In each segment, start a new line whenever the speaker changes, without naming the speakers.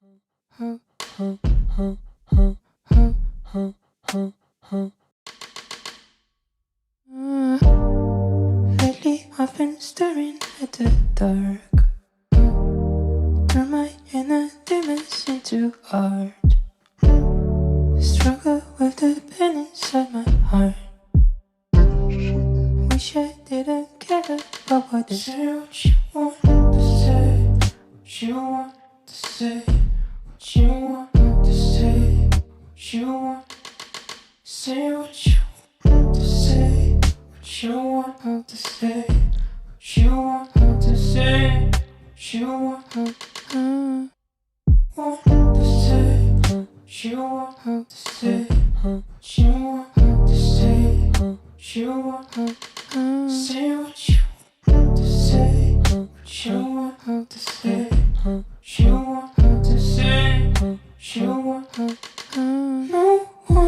Lately I've been staring at the dark. Turn my inner demons into art. Struggle with the pain inside my heart. Wish I didn't care about what they say. What you want to say, what you want to say, what you want to say, what you want to say, what you want to say, what you want to say, what you want to say, what you want to say, what you want to say, what you want to say, what you want to say, what you want to say, what you want to say, what you want to say, what you want to no one.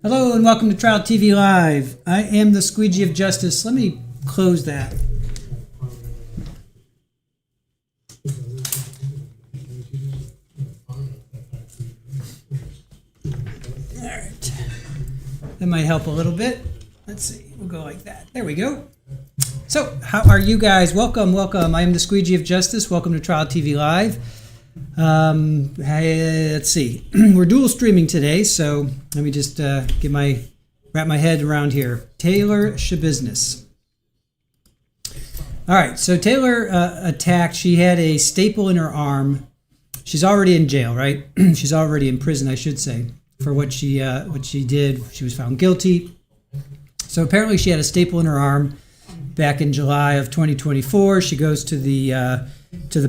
Hello and welcome to Trial TV Live. I am the Squeegee of Justice. Let me close that. All right. That might help a little bit. Let's see. We'll go like that. There we go. So, how are you guys? Welcome, welcome. I am the Squeegee of Justice. Welcome to Trial TV Live. Hey, let's see. We're dual streaming today, so let me just wrap my head around here. Taylor Schabusiness. All right, so Taylor attacked. She had a staple in her arm. She's already in jail, right? She's already in prison, I should say, for what she did. She was found guilty. So apparently she had a staple in her arm back in July of 2024. She goes to the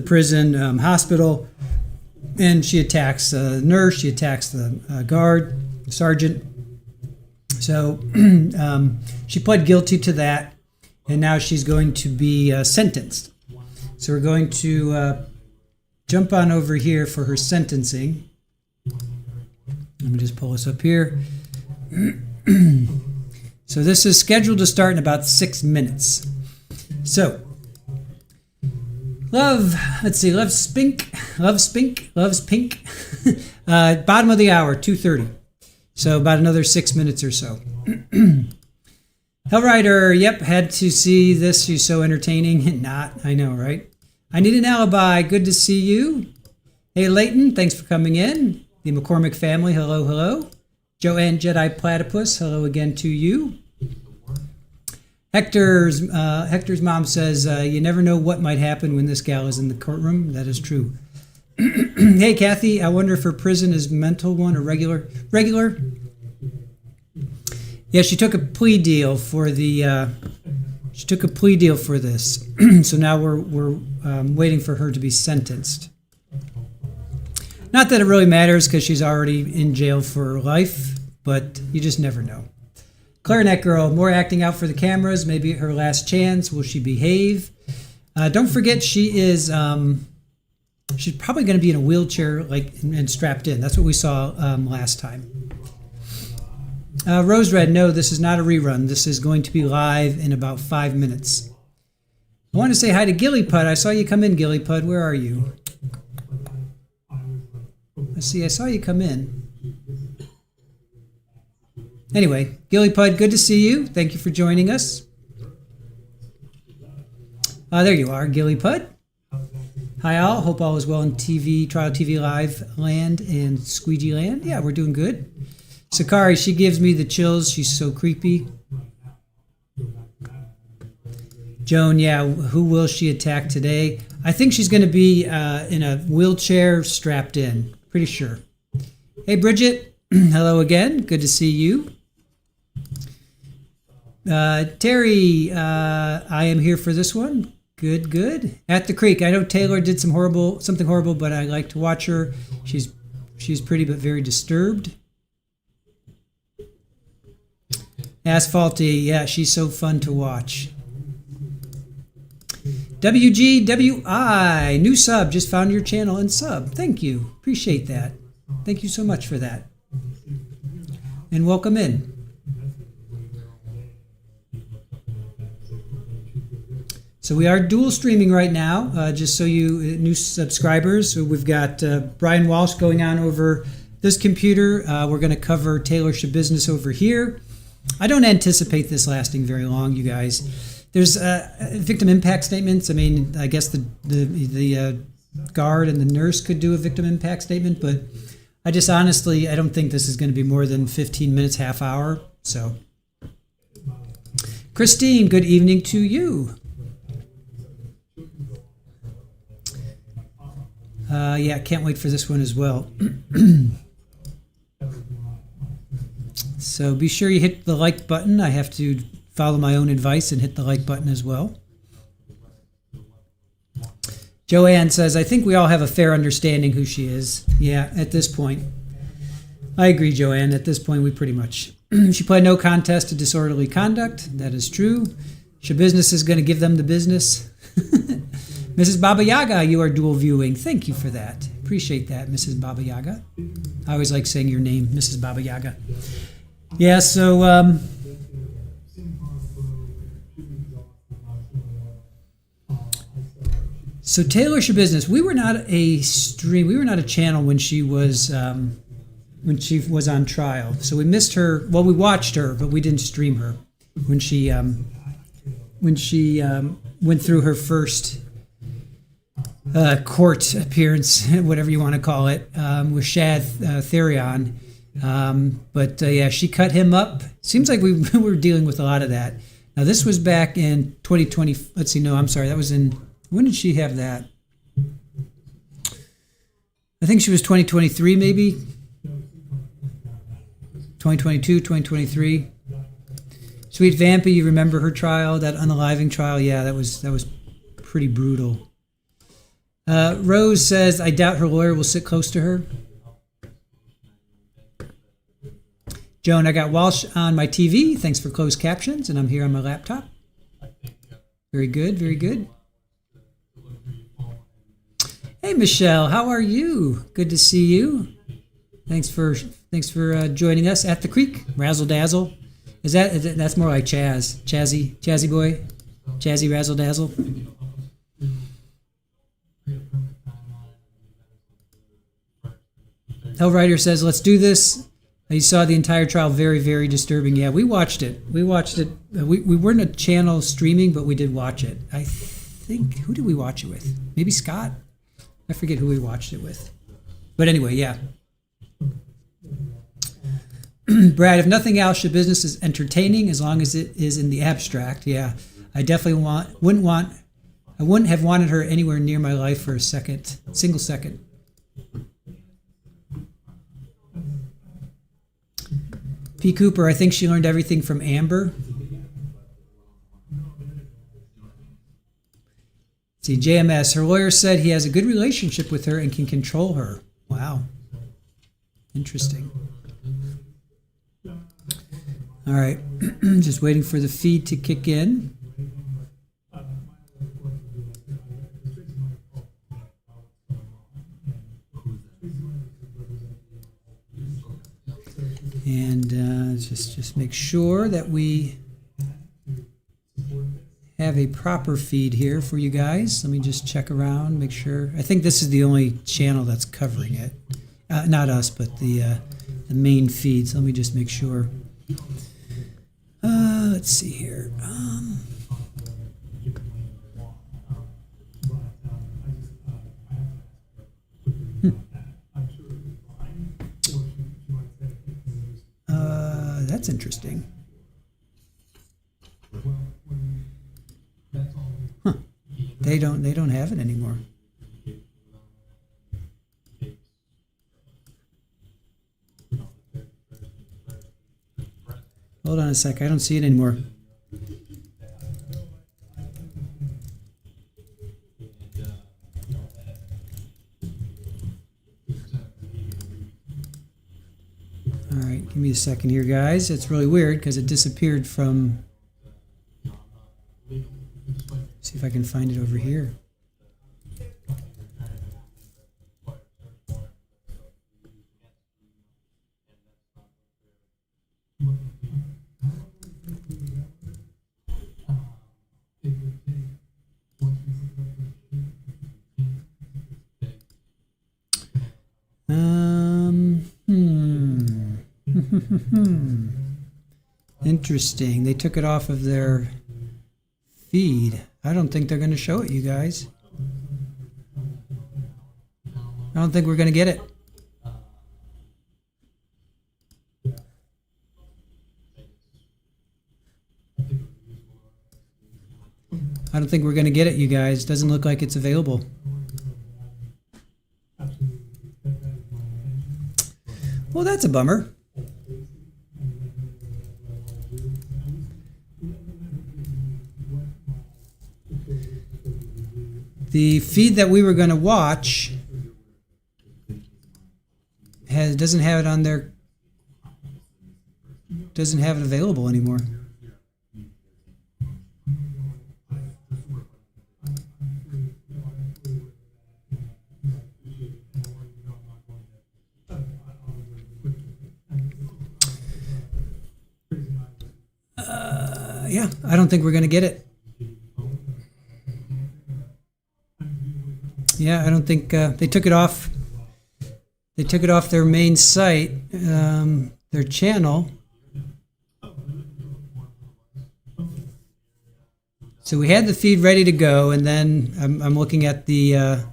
prison hospital, and she attacks the nurse. She attacks the guard, the sergeant. So she pled guilty to that, and now she's going to be sentenced. So we're going to jump on over here for her sentencing. Let me just pull this up here. So this is scheduled to start in about 6 minutes. So, loves pink. Bottom of the hour, 2:30. So about another 6 minutes or so. Hellrider, yep, had to see this. She's so entertaining. Not, I know, right? I need an alibi. Good to see you. Hey, Leighton, thanks for coming in. The McCormick family, hello, hello. Joanne Jedi Platypus, hello again to you. Hector's mom says, you never know what might happen when this gal is in the courtroom. That is true. Hey, Kathy, I wonder if her prison is mental one or regular? Regular? Yeah, she took a plea deal for this. So now we're waiting for her to be sentenced. Not that it really matters because she's already in jail for life, but you just never know. Clarinet Girl, more acting out for the cameras. Maybe her last chance. Will she behave? Don't forget, she is. She's probably going to be in a wheelchair, and strapped in. That's what we saw last time. Rose Red, no, this is not a rerun. This is going to be live in about 5 minutes. I want to say hi to Gillypud. I saw you come in, Gillypud. Where are you? I saw you come in. Anyway, Gillypud, good to see you. Thank you for joining us. There you are, Gillypud. Hi all, hope all is well in Trial TV Live land and Squeegee land. Yeah, we're doing good. Sakari, she gives me the chills. She's so creepy. Joan, yeah, who will she attack today? I think she's going to be in a wheelchair strapped in. Pretty sure. Hey, Bridget. Hello again. Good to see you. Terry, I am here for this one. Good, good. At the Creek. I know Taylor did something horrible, but I like to watch her. She's pretty but very disturbed. Asphalty, yeah, she's so fun to watch. WGWI, new sub, just found your channel and sub. Thank you. Appreciate that. Thank you so much for that. And welcome in. So we are dual streaming right now, just so you new subscribers. So we've got Brian Walsh going on over this computer. We're going to cover Taylor Schabusiness over here. I don't anticipate this lasting very long, you guys. There's victim impact statements. I mean, I guess the guard and the nurse could do a victim impact statement, but I just honestly, I don't think this is going to be more than 15 minutes, half hour. So, Christine, good evening to you. Yeah, can't wait for this one as well. So be sure you hit the like button. I have to follow my own advice and hit the like button as well. Joanne says, I think we all have a fair understanding who she is. Yeah, at this point. I agree, Joanne. At this point, we pretty much. She pled no contest to disorderly conduct. That is true. Schabusiness is going to give them the business. Mrs. Baba Yaga, you are dual viewing. Thank you for that. Appreciate that, Mrs. Baba Yaga. I always like saying your name, Mrs. Baba Yaga. Yeah, so Taylor Schabusiness, we were not a channel when she was on trial. So we missed her. Well, we watched her, but we didn't stream her when she went through her first court appearance, whatever you want to call it, with Shad Thyrion. But yeah, she cut him up. Seems like we were dealing with a lot of that. Now, this was back in 2020. Let's see. No, I'm sorry. That was in, when did she have that? I think she was 2023, maybe. 2022, 2023. Sweet Vampy, you remember her trial, that unaliving trial? Yeah, that was pretty brutal. Rose says, I doubt her lawyer will sit close to her. Joan, I got Walsh on my TV. Thanks for closed captions, and I'm here on my laptop. Very good, very good. Hey, Michelle, how are you? Good to see you. Thanks for joining us at the Creek. Razzle Dazzle. That's more like Chazzy boy, Chazzy Razzle Dazzle. Hellwriter says, let's do this. You saw the entire trial, very, very disturbing. Yeah, we watched it. We weren't a channel streaming, but we did watch it. I think, who did we watch it with? Maybe Scott? I forget who we watched it with. But anyway, yeah. Brad, if nothing else, Schabusiness is entertaining as long as it is in the abstract. Yeah, I definitely wouldn't have wanted her anywhere near my life for a single second. P. Cooper, I think she learned everything from Amber. See, JMS, her lawyer said he has a good relationship with her and can control her. Wow. Interesting. All right, just waiting for the feed to kick in. And just make sure that we have a proper feed here for you guys. Let me just check around, make sure. I think this is the only channel that's covering it. Not us, but the main feed. So let me just make sure. Let's see here. That's interesting. Huh. They don't have it anymore. Hold on a sec. I don't see it anymore. All right, give me a second here, guys. It's really weird because it disappeared from... See if I can find it over here. Interesting. They took it off of their feed. I don't think they're going to show it, you guys. I don't think we're going to get it. I don't think we're going to get it, you guys. Doesn't look like it's available. Well, that's a bummer. The feed that we were going to watch doesn't have it on there. Doesn't have it available anymore. Yeah, I don't think we're going to get it. Yeah, I don't think they took it off. They took it off their main site, their channel. So we had the feed ready to go, and then I'm looking at the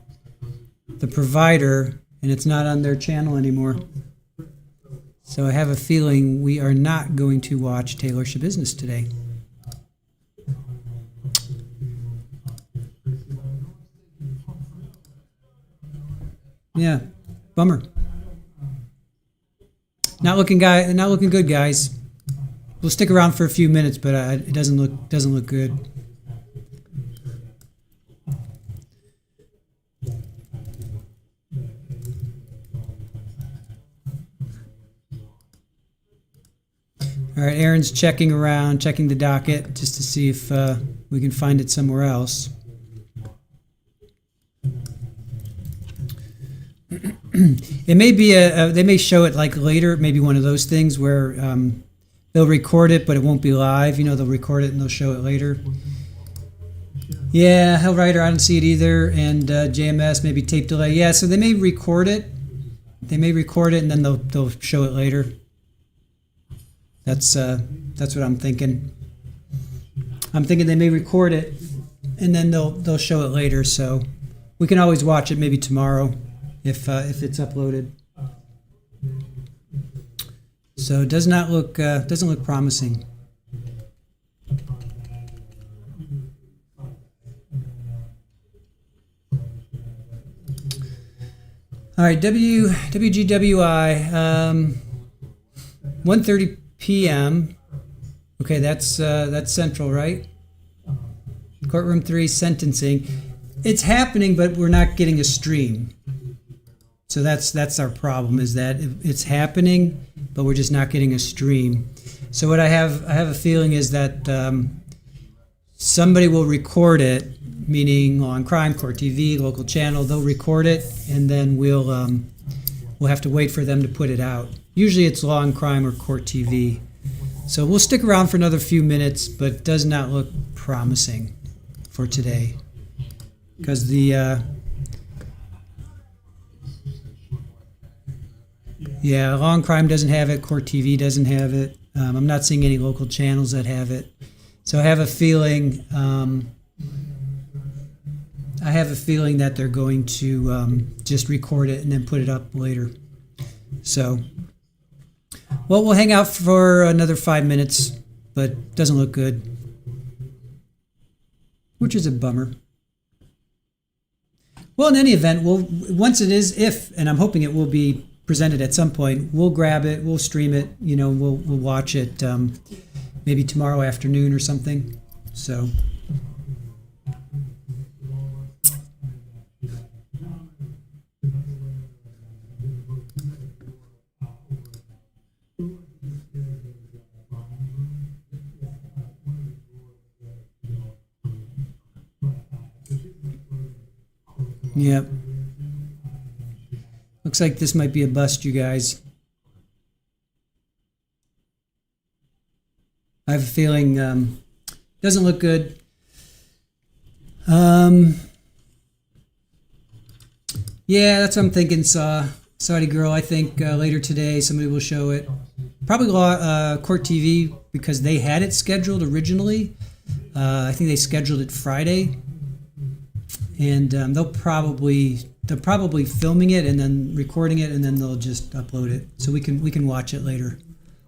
provider, and it's not on their channel anymore. So I have a feeling we are not going to watch Taylor Schabusiness today. Yeah, bummer. Not looking good, guys. We'll stick around for a few minutes, but it doesn't look good. All right, Aaron's checking around, checking the docket just to see if we can find it somewhere else. It may be they may show it like later, maybe one of those things where they'll record it, but it won't be live. You know, they'll record it and they'll show it later. Yeah, Hellwriter, I don't see it either. And JMS, maybe tape delay. Yeah, so they may record it. They may record it and then they'll show it later. That's what I'm thinking. I'm thinking they may record it and then they'll show it later. So we can always watch it maybe tomorrow if it's uploaded. So it does not look doesn't look promising. All right, WGWI, 1:30 p.m. Okay, that's Central, right? Courtroom 3, sentencing. It's happening, but we're not getting a stream. So that's our problem, is that it's happening, but we're just not getting a stream. So what I have a feeling is that somebody will record it, meaning Law and Crime, Court TV, local channel. They'll record it, and then we'll have to wait for them to put it out. Usually it's Law and Crime or Court TV. So we'll stick around for another few minutes, but it does not look promising for today because the Law and Crime doesn't have it. Court TV doesn't have it. I'm not seeing any local channels that have it. So I have a feeling that they're going to just record it and then put it up later. So, well, we'll hang out for another 5 minutes, but it doesn't look good, which is a bummer. Well, in any event, once it is, and I'm hoping it will be presented at some point, we'll grab it, we'll stream it, we'll watch it maybe tomorrow afternoon or something. So yep. Looks like this might be a bust, you guys. I have a feeling doesn't look good. Yeah, that's what I'm thinking. Saudi Girl. I think later today somebody will show it. Probably Court TV because they had it scheduled originally. I think they scheduled it Friday, and they'll probably filming it and then recording it, and then they'll just upload it so we can watch it later.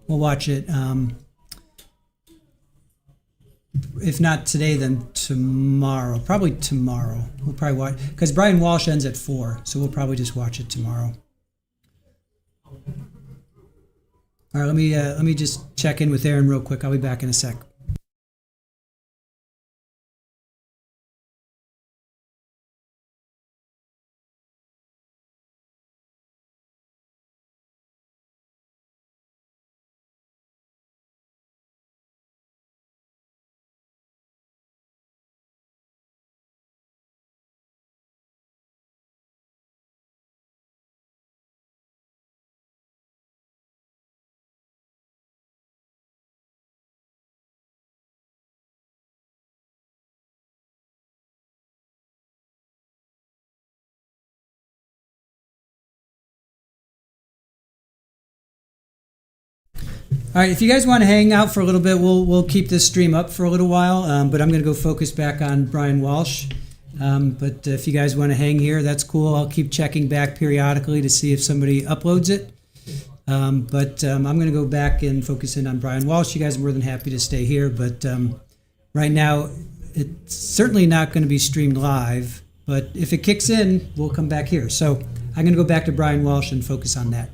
We'll watch it. If not today, then tomorrow. Probably tomorrow. We'll probably watch because Brian Walsh ends at 4, so we'll probably just watch it tomorrow. All right, let me just check in with Aaron real quick. I'll be back in a sec. All right, if you guys want to hang out for a little bit, we'll keep this stream up for a little while, but I'm going to go focus back on Brian Walsh. But if you guys want to hang here, that's cool. I'll keep checking back periodically to see if somebody uploads it. But I'm going to go back and focus in on Brian Walsh. You guys are more than happy to stay here, but right now it's certainly not going to be streamed live. But if it kicks in, we'll come back here. So I'm going to go back to Brian Walsh and focus on that.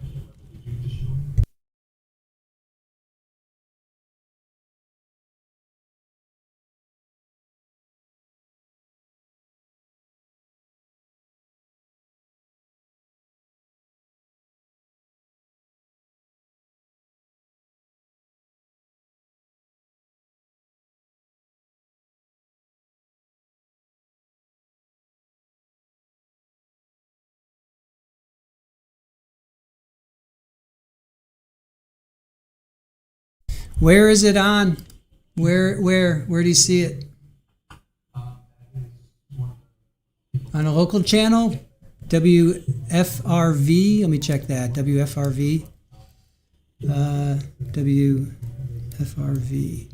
Where is it on? Where do you see it? On a local channel? WFRV? Let me check that. WFRV? WFRV.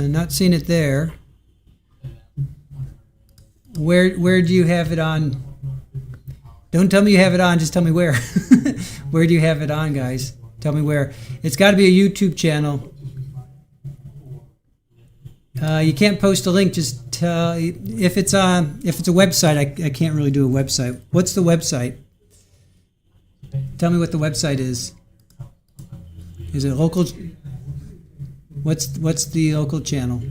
Not seeing it there. Where do you have it on? Don't tell me you have it on, just tell me where. Where do you have it on, guys? Tell me where. It's got to be a YouTube channel. You can't post a link, just tell if it's a website. I can't really do a website. What's the website? Tell me what the website is. Is it local? What's the local channel?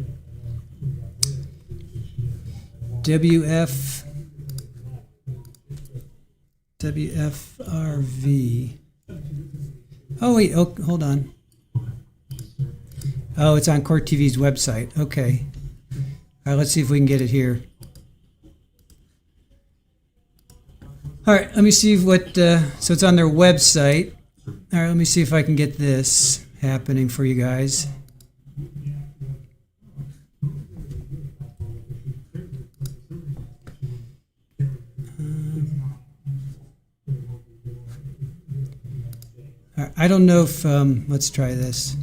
WF WFRV. Oh, wait. Oh, hold on. Oh, it's on Court TV's website. Okay. All right, let's see if we can get it here. All right, let me see what, so it's on their website. All right, let me see if I can get this happening for you guys. I don't know if, let's try this.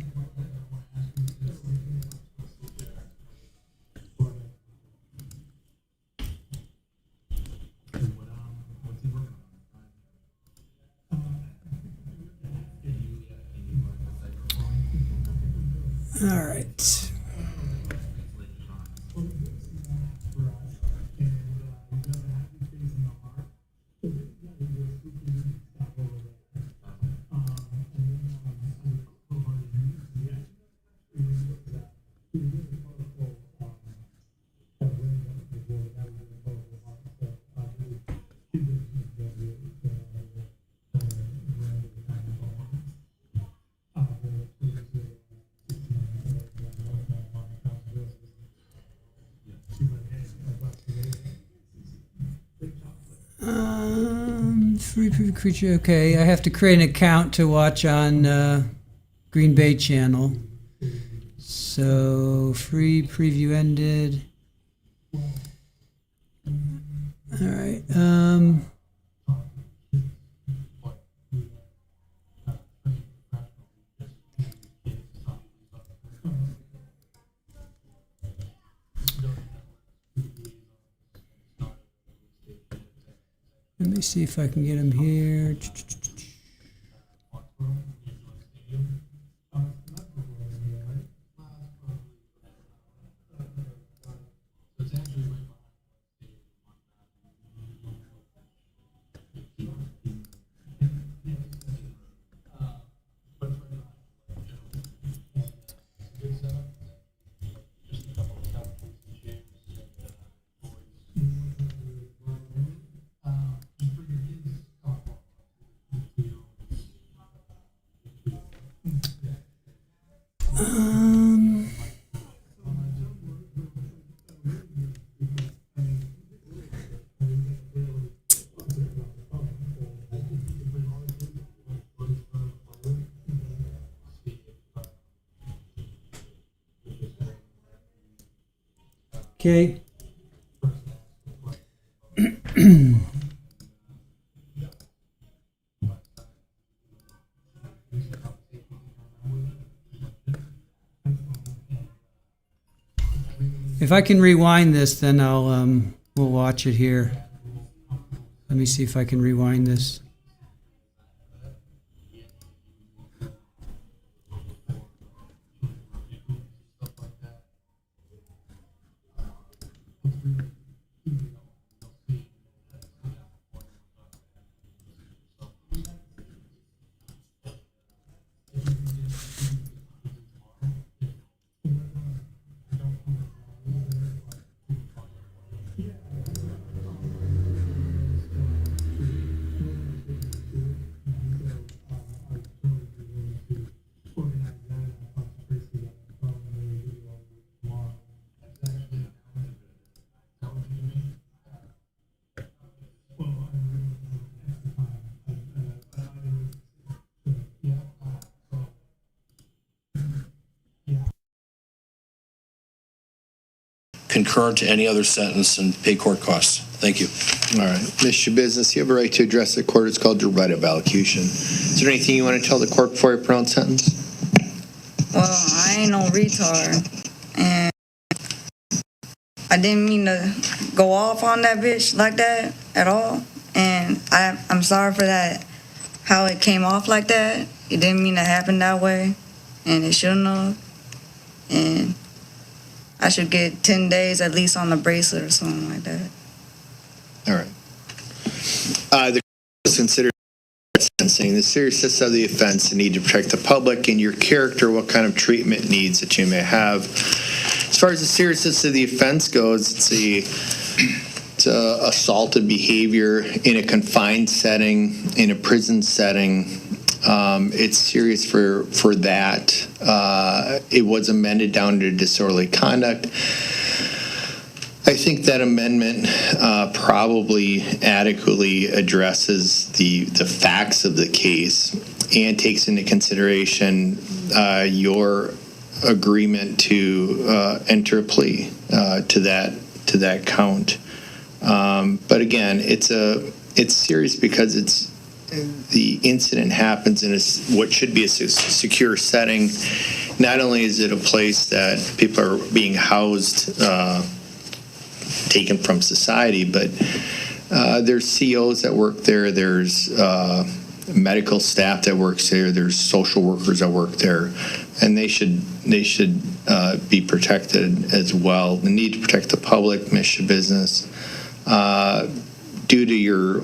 All right. Free preview creature. Okay, I have to create an account to watch on Green Bay channel. So free preview ended. All right. Let me see if I can get him here. Okay. If I can rewind this, then I'll we'll watch it here. Let me see if I can rewind this.
Concurrent to any other sentence and pay court costs. Thank you.
All right. Ms. Schabusiness, you have a right to address the court. It's called your right of allocution. Is there anything you want to tell the court before you pronounce sentence?
Well, I ain't no retard, and I didn't mean to go off on that bitch like that at all, and I'm sorry for that, how it came off like that. It didn't mean to happen that way, and it shouldn't have, and I should get 10 days at least on the bracelet or something like that.
All right. The court is considered sentencing the seriousness of the offense, the need to protect the public, and your character, what kind of treatment needs that you may have. As far as the seriousness of the offense goes, it's assaultive behavior in a confined setting, in a prison setting. It's serious for that. It was amended down to disorderly conduct. I think that amendment probably adequately addresses the facts of the case and takes into consideration your agreement to enter a plea to that count. But again, it's serious because the incident happens in what should be a secure setting. Not only is it a place that people are being housed, taken from society, but there's COs that work there. There's medical staff that works there. There's social workers that work there, and they should be protected as well. The need to protect the public, Ms. Schabusiness, due to your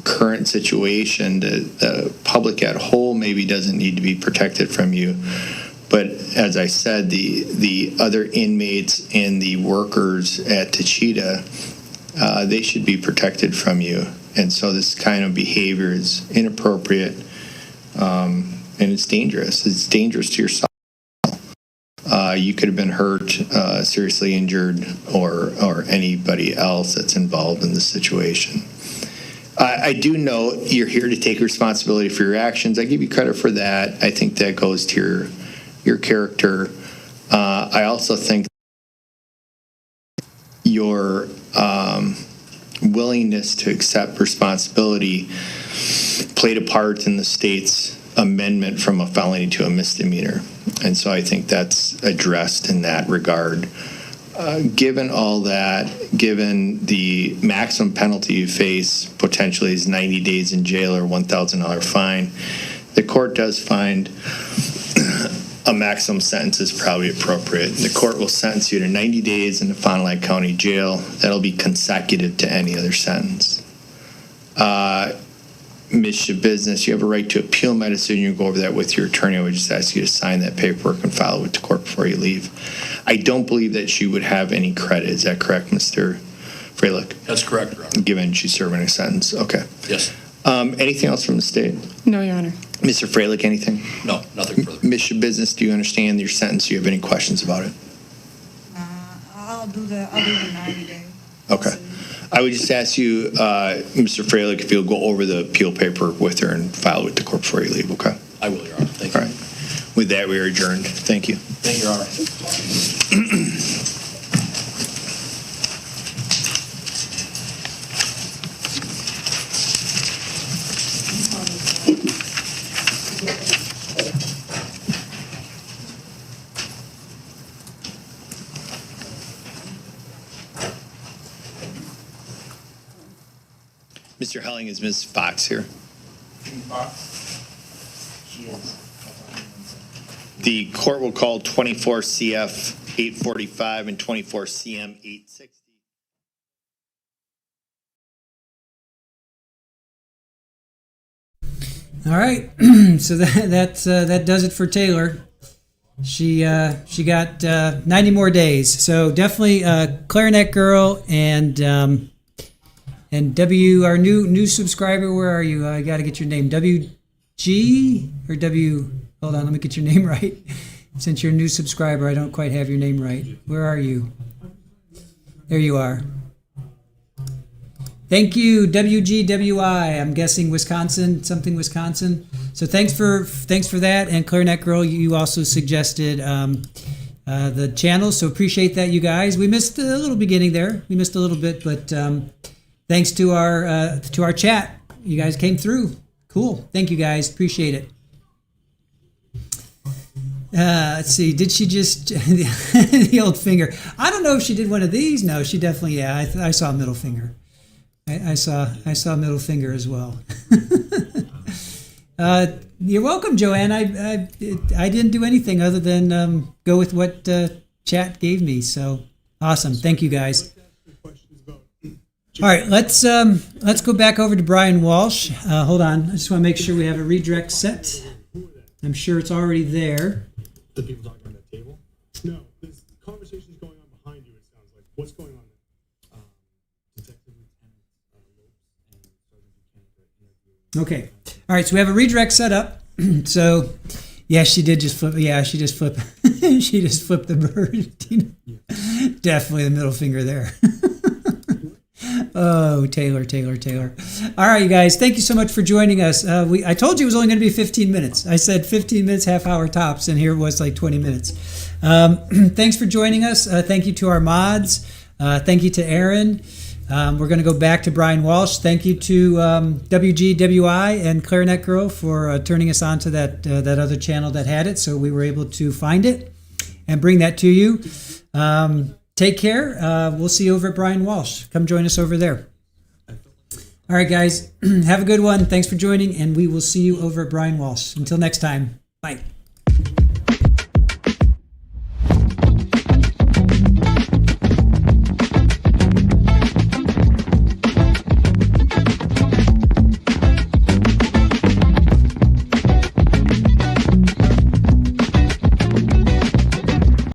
current situation, the public at whole maybe doesn't need to be protected from you. But as I said, the other inmates and the workers at Tachita, they should be protected from you. And so this kind of behavior is inappropriate, and it's dangerous. It's dangerous to yourself. You could have been hurt, seriously injured, or anybody else that's involved in this situation. I do know you're here to take responsibility for your actions. I give you credit for that. I think that goes to your character. I also think your willingness to accept responsibility played a part in the state's amendment from a felony to a misdemeanor. And so I think that's addressed in that regard. Given all that, given the maximum penalty you face potentially is 90 days in jail or $1,000 fine, the court does find a maximum sentence is probably appropriate. The court will sentence you to 90 days in the Fond du Lac County Jail. That'll be consecutive to any other sentence. Ms. Schabusiness, you have a right to appeal my decision. You go over that with your attorney. I would just ask you to sign that paperwork and file it with the court before you leave. I don't believe that she would have any credit. Is that correct, Mr. Freilich?
That's correct, Your Honor.
Given she's serving a sentence. Okay.
Yes.
Anything else from the state?
No, Your Honor.
Mr. Freilich, anything?
No, nothing further.
Ms. Schabusiness, do you understand your sentence? Do you have any questions about it?
I'll do the 90 days.
Okay. I would just ask you, Mr. Freilich, if you'll go over the appeal paper with her and file it with the court before you leave, okay?
I will, Your Honor. Thank you.
All right. With that, we are adjourned. Thank you.
Thank you, Your Honor.
Mr. Helling, is Ms. Fox here?
She is.
The court will call 24 CF 845 and 24 CM 860.
All right, so that does it for Taylor. She got 90 more days. So definitely Clarinet Girl and W, our new subscriber. Where are you? I got to get your name. WG or W? Hold on, let me get your name right. Since you're a new subscriber, I don't quite have your name right. Where are you? There you are. Thank you, WGWI. I'm guessing Wisconsin, something Wisconsin. So thanks for that. And Clarinet Girl, you also suggested the channel, so appreciate that, you guys. We missed a little beginning there. We missed a little bit, but thanks to our chat, you guys came through. Cool. Thank you, guys. Appreciate it. Let's see. Did she just the old finger? I don't know if she did one of these. No, she definitely. Yeah, I saw a middle finger. I saw middle finger as well. You're welcome, Joanne. I didn't do anything other than go with what chat gave me. So awesome. Thank you, guys. All right, let's go back over to Brian Walsh. Hold on. I just want to make sure we have a redirect set. I'm sure it's already there.
The people talking on that table? No, there's conversations going on behind you, it sounds like. What's going on there? Detective
Okay. All right. So we have a redirect set up. So, yeah, she did just flip. Yeah, she just flipped. She just flipped the bird. Definitely the middle finger there. Oh, Taylor. All right, you guys. Thank you so much for joining us. I told you it was only going to be 15 minutes. I said 15 minutes, half hour tops, and here it was like 20 minutes. Thanks for joining us. Thank you to our mods. Thank you to Aaron. We're going to go back to Brian Walsh. Thank you to WGWI and Clarinet Girl for turning us on to that other channel that had it, so we were able to find it and bring that to you. Take care. We'll see you over at Brian Walsh. Come join us over there. All right, guys. Have a good one. Thanks for joining, and we will see you over at Brian Walsh. Until next time. Bye.